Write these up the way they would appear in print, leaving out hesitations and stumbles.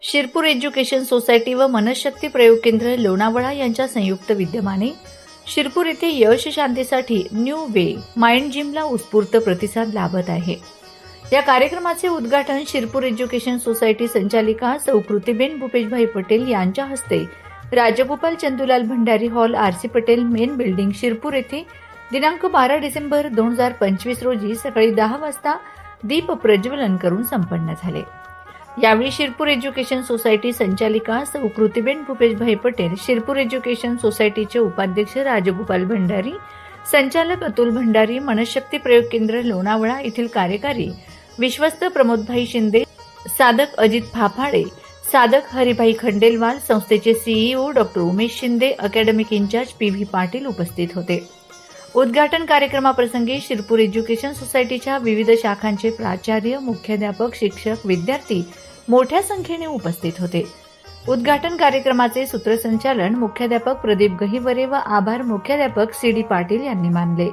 Shirpur education society व मनशक्ती प्रयोग केंद्र लोणावळा यांच्या संयुक्त विद्यमाने शिरपूर येथे यश शांतीसाठी न्यू वे माइंड जिमला उत्स्फूर्त प्रतिसाद लाभत आहे। या कार्यक्रमाचे उद्घाटन शिरपूर एज्युकेशन सोसायटी संचालिका सौ कृतिबेन भूपेशभाई पटेल यांच्या हस्ते Rajgopal Chandulal Bhandari hall RC Patel main building Shirpur येथे दिनांक 12 डिसेंबर 2025 रोजी सकाळी 10 वाजता दीप प्रज्वलन करून संपन्न झाले। यावेळी शिरपूर एज्युकेशन सोसायटी संचालिका सौ कृतिबेन भूपेशभाई पटेल, शिरपूर एज्युकेशन सोसायटीचे उपाध्यक्ष राजगोपाल भंडारी, संचालक अतुल भंडारी, मनशक्ती प्रयोग केंद्र लोणावळा येथील कार्यकारी विश्वस्त प्रमोदभाई शिंदे, साधक अजित फाफाडे, साधक हरिभाई खंडेलवाल, संस्थेचे CEO doctor Umesh Shinde, academic in charge PV. Patil उपस्थित होते। उद्घाटन कार्यक्रमाप्रसंगी शिरपूर एज्युकेशन सोसायटीच्या विविध शाखांचे प्राचार्य, मुख्याध्यापक, शिक्षक, विद्यार्थी मोठ्या संख्येने उपस्थित होते। उद्घाटन कार्यक्रमाचे सूत्रसंचालन मुख्याध्यापक प्रदीप गहिवरे व आभार मुख्याध्यापक सी.डी. पाटील यांनी मानले।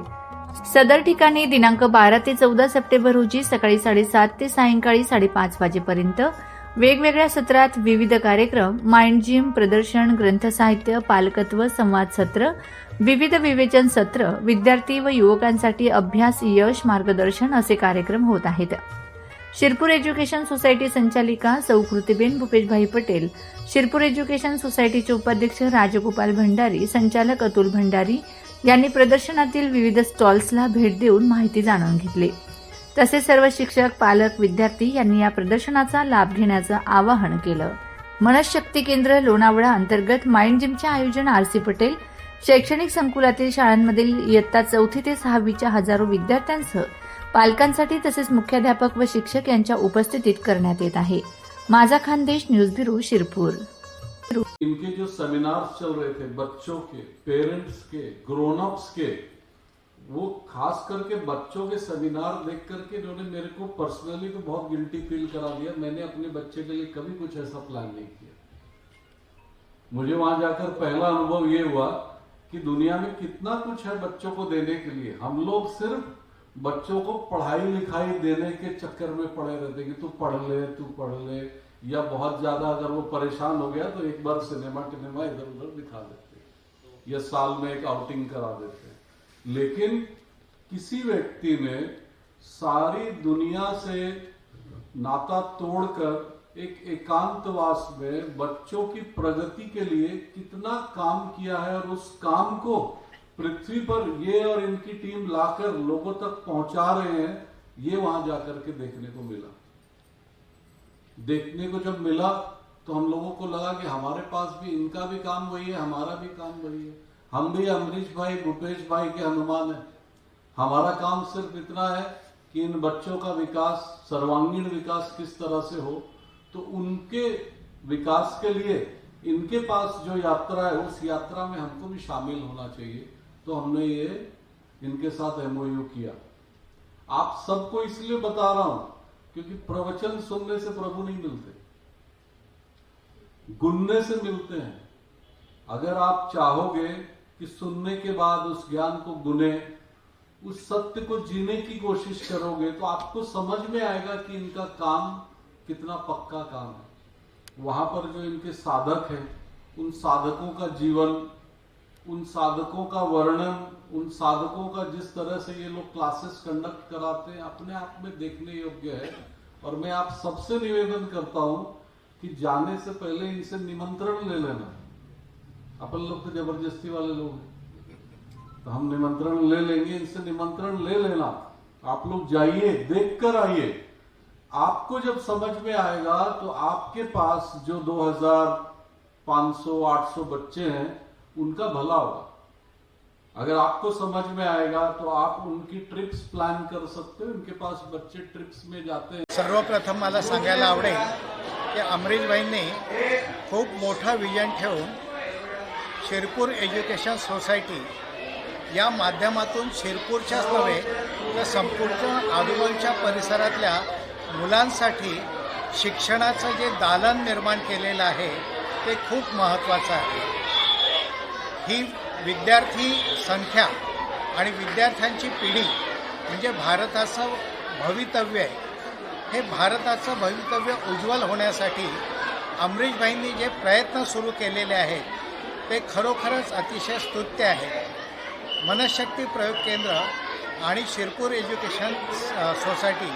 सदर ठिकाणी दिनांक 12 ते 14 सप्टेंबर रोजी सकाळी 7:30 ते सायंकाळी 5:30 वाजेपर्यंत वेगवेगळ्या सत्रात विविध कार्यक्रम, माइंड जिम, प्रदर्शन, ग्रंथसाहित्य, पालकत्व, संवाद सत्र, विविध विवेचन सत्र, विद्यार्थी व युवकांसाठी अभ्यास, यश, मार्गदर्शन असे कार्यक्रम होत आहेत। शिरपूर एज्युकेशन सोसायटी संचालिका सौ कृतिबेन भूपेशभाई पटेल, शिरपूर एज्युकेशन सोसायटीचे उपाध्यक्ष राजगोपाल भंडारी, संचालक अतुल भंडारी यांनी प्रदर्शनातील विविध स्टॉल्सला भेट देऊन माहिती जाणून घेतली। तसेच सर्व शिक्षक, पालक, विद्यार्थी यांनी या प्रदर्शनाचा लाभ घेण्याचं आवाहन केलं। मनशक्ती केंद्र लोणावळा अंतर्गत माइंड जिमचे आयोजन आरसी पटेल शैक्षणिक संकुलातील शाळांमधील इयत्ता 4थी ते 6वीच्या हजारो विद्यार्थ्यांसह पालकांसाठी तसेच मुख्याध्यापक व शिक्षक यांच्या उपस्थितीत करण्यात येत आहे। माझा खानदेश न्यूज ब्युरो शिरपूर। इनके जो सेमिनार्स चल रहे थे बच्चों के, पेरेंट्स के, ग्रोन अप्स के, वो खास करके बच्चों के सेमिनार देख करके इन्होंने मेरे को पर्सनली तो बहुत गिल्टी फील करा दिया। मैंने अपने बच्चे के लिए कभी कुछ ऐसा प्लान नहीं किया। मुझे वहां जाकर पहला अनुभव ये हुआ कि दुनिया में कितना कुछ है बच्चों को देने के लिए। हम लोग सिर्फ बच्चों को पढ़ाई लिखाई देने के चक्कर में पड़े रहते कि तू पढ़ ले, या बहुत ज्यादा अगर वो परेशान हो गया तो एक बार सिनेमा इधर उधर दिखा देते या साल में एक आउटिंग करा देते। लेकिन किसी व्यक्ति ने सारी दुनिया से नाता तोड़कर एक एकांतवास में बच्चों की प्रगति के लिए कितना काम किया है और उस काम को पृथ्वी पर ये और इनकी टीम लाकर लोगों तक पहुंचा रहे हैं, ये वहां जाकर के देखने को मिला। देखने को जब मिला तो हम लोगों को लगा कि हमारे पास भी इनका भी काम वही है, हमारा भी काम वही है। हम भी अमरीश भाई, भूपेश भाई के हनुमान है। हमारा काम सिर्फ इतना है कि इन बच्चों का विकास, सर्वांगीण विकास किस तरह से हो, तो उनके विकास के लिए इनके पास जो यात्रा है उस यात्रा में हमको भी शामिल होना चाहिए। तो हमने ये इनके साथ एमओयू किया। आप सबको इसलिए बता रहा हूं क्योंकि प्रवचन सुनने से प्रभु नहीं मिलते, गुनने से मिलते हैं। अगर आप चाहोगे कि सुनने के बाद उस ज्ञान को गुने, उस सत्य को जीने की कोशिश करोगे, तो आपको समझ में आएगा कि इनका काम कितना पक्का काम है। वहां पर जो इनके साधक हैं, उन साधकों का जीवन, उन साधकों का वर्णन, उन साधकों का जिस तरह से ये लोग क्लासेस कंडक्ट कराते हैं, अपने आप में देखने योग्य है। और मैं आप सबसे निवेदन करता हूं कि जाने से पहले इनसे निमंत्रण ले लेना। अपन लोग तो जबरदस्ती वाले लोग हैं, तो हम निमंत्रण ले लेंगे, इनसे निमंत्रण ले लेना। आप लोग जाइए, देख कर आइए। आपको जब समझ में आएगा तो आपके पास जो 2500, 800 बच्चे हैं उनका भला होगा। अगर आपको समझ में आएगा तो आप उनकी ट्रिप्स प्लान कर सकते हो। उनके पास बच्चे ट्रिप्स में जाते हैं। सर्वप्रथम मला सांगायला आवडेल की अमरीशभाईंनी खूप मोठा विजन ठेवून शिरपूर एज्युकेशन सोसायटी या माध्यमातून शिरपूरच्याच नव्हे तर संपूर्ण आजूबाजूच्या परिसरातल्या मुलांसाठी शिक्षणाचं जे दालन निर्माण केलेलं आहे ते खूप महत्त्वाचं आहे। ही विद्यार्थी संख्या आणि विद्यार्थ्यांची पिढी म्हणजे भारताचं भवितव्य आहे। हे भारताचं भवितव्य उज्ज्वल होण्यासाठी अमरीशभाईंनी जे प्रयत्न सुरू केलेले आहेत ते खरोखरच अतिशय स्तुत्य आहेत. मनशक्ती प्रयोग केंद्र आणि शिरपूर एज्युकेशन सोसायटी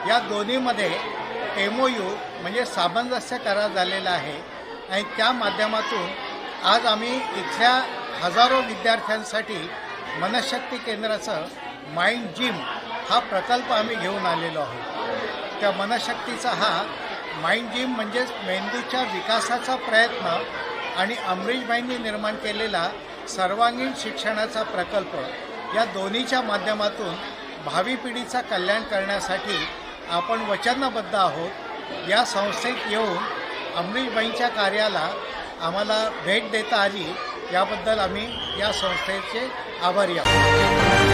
या दोन्हीमध्ये MOU म्हणजे सामंजस्य करार झालेला आहे आणि त्या माध्यमातून आज आम्ही इथल्या हजारो विद्यार्थ्यांसाठी मनशक्ती केंद्राचं माइंड जिम हा प्रकल्प आम्ही घेऊन आलेलो आहोत. त्या मनशक्तीचा हा माइंड जिम म्हणजेच मेंदूच्या विकासाचा प्रयत्न आणि अमरीशभाईंनी निर्माण केलेला सर्वांगीण शिक्षणाचा प्रकल्प या दोन्हीच्या माध्यमातून भावी पिढीचा कल्याण करण्यासाठी आपण वचनबद्ध आहोत. या संस्थेत येऊन अमरीशभाईंच्या कार्याला आम्हाला भेट देता आली याबद्दल आम्ही या संस्थेचे आभारी आहोत.